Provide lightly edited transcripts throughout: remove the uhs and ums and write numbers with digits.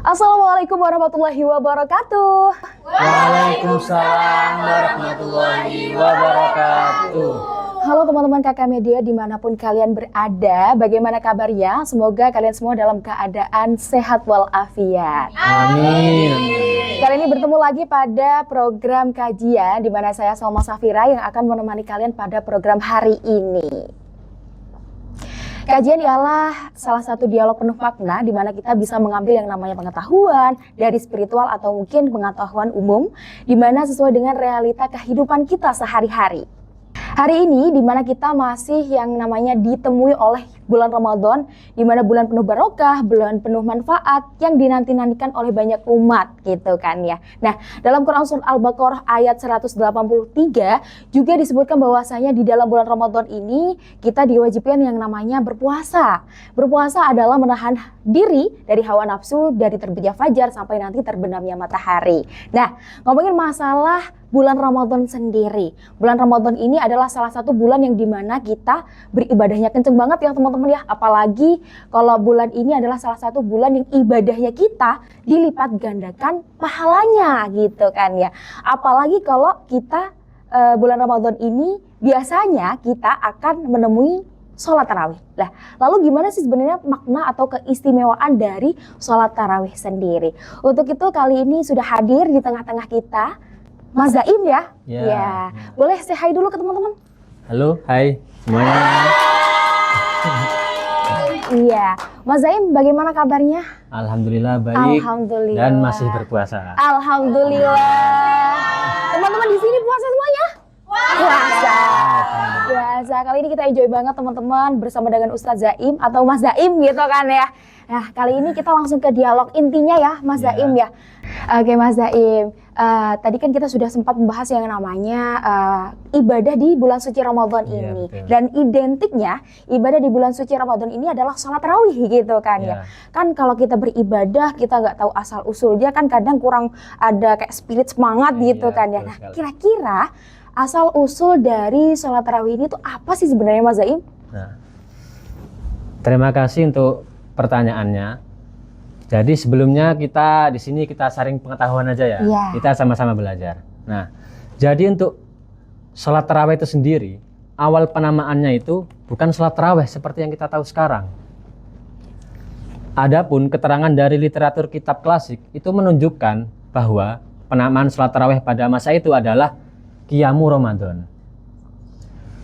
Assalamualaikum warahmatullahi wabarakatuh. Waalaikumsalam warahmatullahi wabarakatuh. Halo teman-teman KK Media dimanapun kalian berada, bagaimana kabarnya? Semoga kalian semua dalam keadaan sehat walafiat. Amin. Kali ini bertemu lagi pada program kajian di mana saya Salma Safira yang akan menemani kalian pada program hari ini. Kajian ialah salah satu dialog penuh makna di mana kita bisa mengambil yang namanya pengetahuan dari spiritual atau mungkin pengetahuan umum di mana sesuai dengan realita kehidupan kita sehari-hari. Hari ini di mana kita masih yang namanya ditemui oleh bulan Ramadan, di mana bulan penuh barokah, bulan penuh manfaat yang dinanti-nantikan oleh banyak umat gitu kan ya. Nah, dalam Quran Surah Al-Baqarah ayat 183 juga disebutkan bahwasanya di dalam bulan Ramadan ini kita diwajibkan yang namanya berpuasa. Berpuasa adalah menahan diri dari hawa nafsu dari terbitnya fajar sampai nanti terbenamnya matahari. Nah, ngomongin masalah bulan Ramadan sendiri. Bulan Ramadan ini adalah salah satu bulan yang dimana kita beribadahnya kenceng banget ya teman-teman ya. Apalagi kalau bulan ini adalah salah satu bulan yang ibadahnya kita dilipat gandakan pahalanya gitu kan ya. Apalagi kalau kita bulan Ramadan ini biasanya kita akan menemui sholat tarawih. Lah, lalu gimana sih sebenarnya makna atau keistimewaan dari sholat tarawih sendiri? Untuk itu kali ini sudah hadir di tengah-tengah kita Mas Zaim ya? Ya. Boleh say hi dulu ke teman-teman? Halo, hai semuanya. Iya. Mas Zaim bagaimana kabarnya? Alhamdulillah baik. Alhamdulillah. Dan masih berpuasa. Alhamdulillah. Teman-teman di sini puasa semuanya? Puasa. Puasa. Kali ini kita enjoy banget teman-teman bersama dengan Ustadz Zaim atau Mas Zaim gitu kan ya. Nah, kali ini kita langsung ke dialog intinya ya, Mas Zaim ya. Oke, Mas Zaim. Tadi kan kita sudah sempat membahas yang namanya ibadah di bulan suci Ramadan ini. Betul. Dan identiknya ibadah di bulan suci Ramadan ini adalah sholat tarawih gitu kan ya. Kan kalau kita beribadah kita nggak tahu asal usulnya kan kadang kurang ada kayak spirit semangat gitu kan ya. Nah, kira-kira asal usul dari sholat tarawih ini tuh apa sih sebenarnya Mas Zaim? Nah, terima kasih untuk pertanyaannya. Jadi sebelumnya kita di sini kita sharing pengetahuan aja ya. Kita sama-sama belajar. Nah, jadi untuk sholat tarawih itu sendiri, awal penamaannya itu bukan sholat tarawih seperti yang kita tahu sekarang. Adapun keterangan dari literatur kitab klasik itu menunjukkan bahwa penamaan sholat tarawih pada masa itu adalah Qiyamu Ramadan.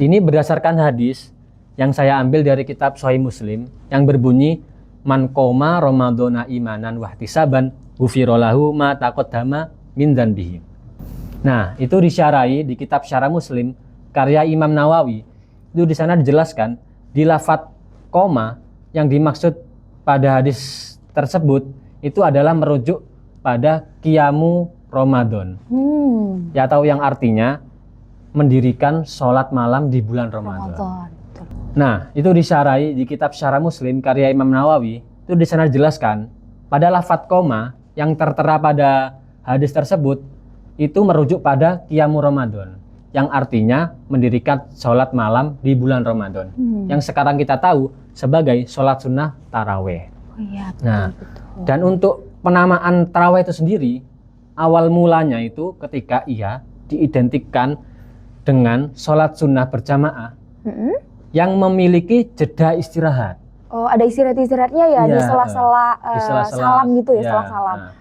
Ini berdasarkan hadis yang saya ambil dari kitab Sahih Muslim yang berbunyi man qoma ramadhana imanan wahtisaban ghufirallahu ma taqaddama min dzanbihi. Nah, itu disyarai di kitab Syarah Muslim karya Imam Nawawi. Itu di sana dijelaskan di lafadz koma yang dimaksud pada hadis tersebut itu adalah merujuk pada Qiyamu Ramadan. Ya, atau yang artinya mendirikan sholat malam di bulan Ramadan. Nah, itu disyarai di kitab Syarah Muslim karya Imam Nawawi. Itu di sana dijelaskan pada lafadz koma yang tertera pada hadis tersebut itu merujuk pada Qiyamu Ramadan yang artinya mendirikan sholat malam di bulan Ramadan. Yang sekarang kita tahu sebagai sholat sunnah taraweh. Nah, dan untuk penamaan taraweh itu sendiri awal mulanya itu ketika ia diidentikan dengan sholat sunnah berjamaah yang memiliki jeda istirahat. Oh, ada istirahat-istirahatnya ya, di sela-sela salam gitu ya, setelah salam. Nah.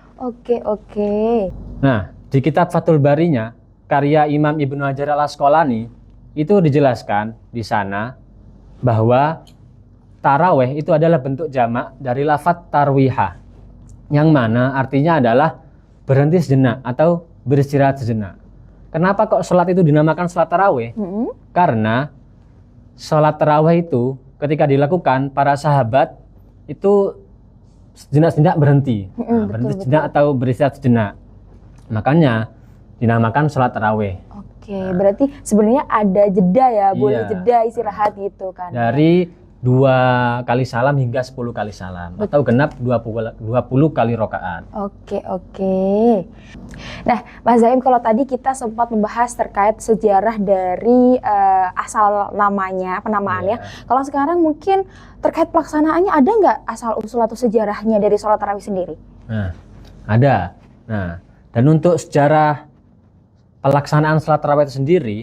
Oke. Nah, di kitab Fathul Barinya karya Imam Ibnu Hajar Al-Asqalani itu dijelaskan di sana bahwa taraweh itu adalah bentuk jamak dari lafadz tarwihah yang mana artinya adalah berhenti sejenak atau beristirahat sejenak. Kenapa kok sholat itu dinamakan sholat taraweh? Karena sholat taraweh itu ketika dilakukan para sahabat itu sejenak-sejenak berhenti. Berhenti sejenak atau beristirahat sejenak. Makanya dinamakan sholat taraweh. Oke, berarti sebenarnya ada jeda ya, boleh jeda istirahat gitu kan. Dari 2 kali salam hingga 10 kali salam atau genap 20 kali rokaat. Oke. Nah, Mas Zaim, kalau tadi kita sempat membahas terkait sejarah dari asal namanya, penamaannya. Kalau sekarang mungkin terkait pelaksanaannya ada nggak asal usul atau sejarahnya dari sholat tarawih sendiri? Nah, ada. Nah, dan untuk sejarah pelaksanaan salat tarawih itu sendiri,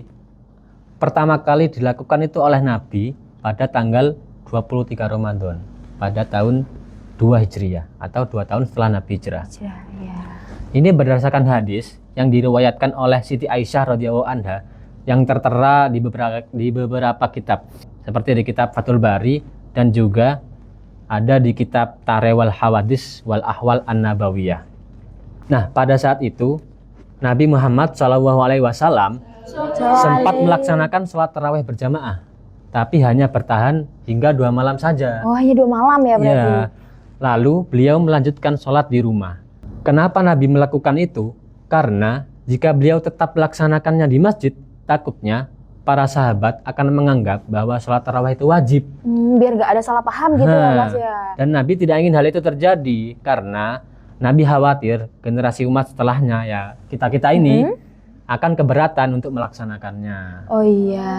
pertama kali dilakukan itu oleh Nabi pada tanggal 23 Ramadan pada tahun 2 Hijriah atau 2 tahun setelah Nabi hijrah. Ya. Ini berdasarkan hadis yang diriwayatkan oleh Siti Aisyah radhiyallahu anha yang tertera di beberapa kitab, seperti di kitab Fathul Bari dan juga ada di kitab Tarewal Hawadis wal Ahwal An-Nabawiyah. Nah, pada saat itu Nabi Muhammad SAW sempat melaksanakan sholat tarawih berjamaah, tapi hanya bertahan hingga 2 malam saja. Oh, hanya 2 malam ya berarti. Ya, lalu beliau melanjutkan sholat di rumah. Kenapa Nabi melakukan itu? Karena jika beliau tetap melaksanakannya di masjid, takutnya para sahabat akan menganggap bahwa sholat tarawih itu wajib. Biar gak ada salah paham gitu ya Mas ya. Dan Nabi tidak ingin hal itu terjadi karena Nabi khawatir generasi umat setelahnya, ya kita ini akan keberatan untuk melaksanakannya. Oh iya,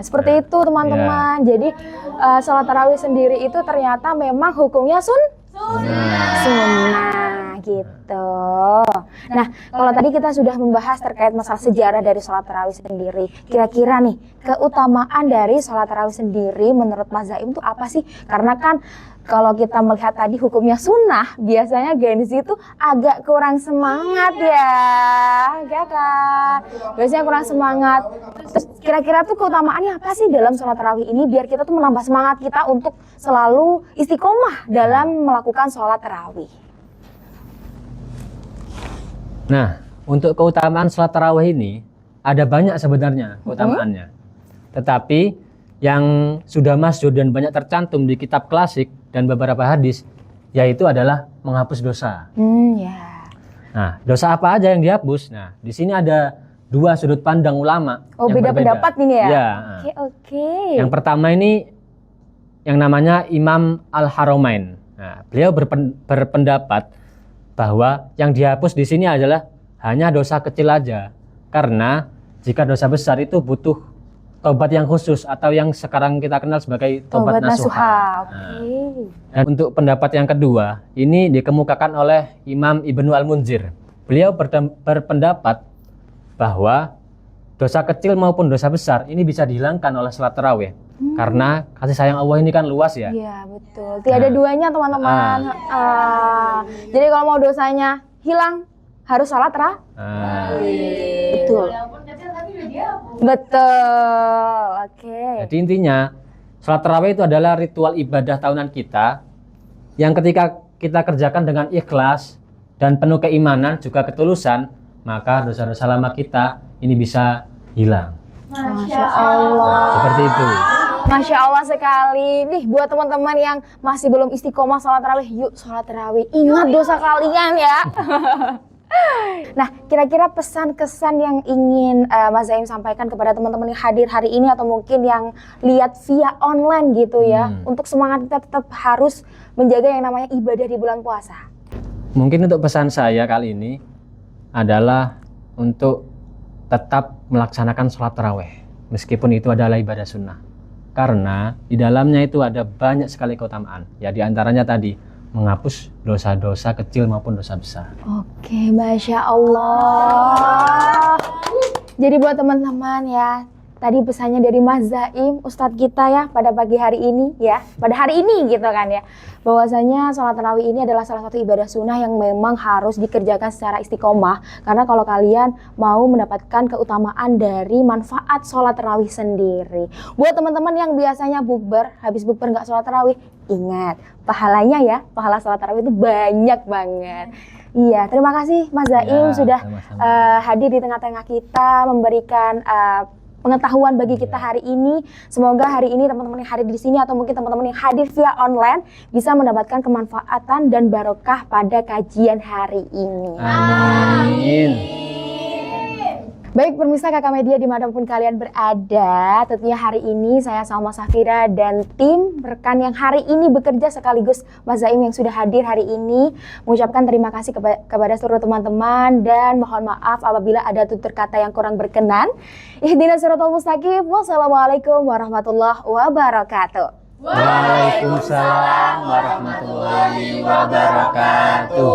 seperti itu teman-teman. Jadi sholat tarawih sendiri itu ternyata memang hukumnya sunnah gitu. Nah, kalau tadi kita sudah membahas terkait masalah sejarah dari sholat tarawih sendiri, kira-kira nih keutamaan dari sholat tarawih sendiri menurut Mas Zaim itu apa sih? Karena kan kalau kita melihat tadi hukumnya sunnah, biasanya Gen Z itu agak kurang semangat ya kan? Biasanya kurang semangat. Terus kira-kira tuh keutamaannya apa sih dalam sholat tarawih ini biar kita tuh menambah semangat kita untuk selalu istiqomah dalam melakukan sholat tarawih? Nah, untuk keutamaan sholat tarawih ini ada banyak sebenarnya keutamaannya. Tetapi yang sudah masyhur dan banyak tercantum di kitab klasik dan beberapa hadis, yaitu adalah menghapus dosa. Ya. Nah, dosa apa aja yang dihapus? Nah, di sini ada 2 sudut pandang ulama. Oh, beda pendapat ini ya? Ya. Oke. Yang pertama ini yang namanya Imam Al-Haramain. Nah, beliau berpendapat bahwa yang dihapus di sini adalah hanya dosa kecil aja. Karena jika dosa besar itu butuh tobat yang khusus atau yang sekarang kita kenal sebagai tobat nasuha. Dan untuk pendapat yang kedua, ini dikemukakan oleh Imam Ibnu Al-Munzir. Beliau berpendapat bahwa dosa kecil maupun dosa besar ini bisa dihilangkan oleh sholat tarawih. Karena kasih sayang Allah ini kan luas ya. Iya, betul. Tiada duanya teman-teman. Jadi kalau mau dosanya hilang harus sholat betul. Betul. Oke. Jadi intinya sholat tarawih itu adalah ritual ibadah tahunan kita yang ketika kita kerjakan dengan ikhlas dan penuh keimanan juga ketulusan, maka dosa-dosa lama kita ini bisa hilang. Masya Allah. Seperti itu. Masya Allah sekali. Nih buat teman-teman yang masih belum istiqomah sholat tarawih, yuk sholat tarawih. Ingat dosa kalian ya. Nah, kira-kira pesan-kesan yang ingin Mas Zaim sampaikan kepada teman-teman yang hadir hari ini atau mungkin yang lihat via online gitu ya, untuk semangat kita tetap harus menjaga yang namanya ibadah di bulan puasa. Mungkin untuk pesan saya kali ini adalah untuk tetap melaksanakan sholat tarawih meskipun itu adalah ibadah sunnah. Karena di dalamnya itu ada banyak sekali keutamaan. Ya, di antaranya tadi menghapus dosa-dosa kecil maupun dosa besar. Oke, Masya Allah. Jadi buat teman-teman ya, tadi pesannya dari Mas Zaim, Ustadz kita ya pada pagi hari ini ya, pada hari ini gitu kan ya, bahwasanya sholat tarawih ini adalah salah satu ibadah sunnah yang memang harus dikerjakan secara istiqomah. Karena kalau kalian mau mendapatkan keutamaan dari manfaat sholat tarawih sendiri. Buat teman-teman yang biasanya bukber, habis bukber nggak sholat tarawih, ingat pahalanya ya, pahala sholat tarawih itu banyak banget. Iya, terima kasih Mas Zaim sudah hadir di tengah-tengah kita, memberikan pengetahuan bagi kita hari ini. Semoga hari ini teman-teman yang hadir di sini atau mungkin teman-teman yang hadir via online bisa mendapatkan kemanfaatan dan barokah pada kajian hari ini. Amin. Baik pemirsa Kakak Media dimanapun kalian berada, tentunya hari ini saya Salma Safira dan tim rekan yang hari ini bekerja sekaligus Mas Zaim yang sudah hadir hari ini mengucapkan terima kasih kepada seluruh teman-teman dan mohon maaf apabila ada tutur kata yang kurang berkenan. Ihdinas siratal mustaqim. Wassalamualaikum warahmatullahi wabarakatuh. Waalaikumsalam warahmatullahi wabarakatuh.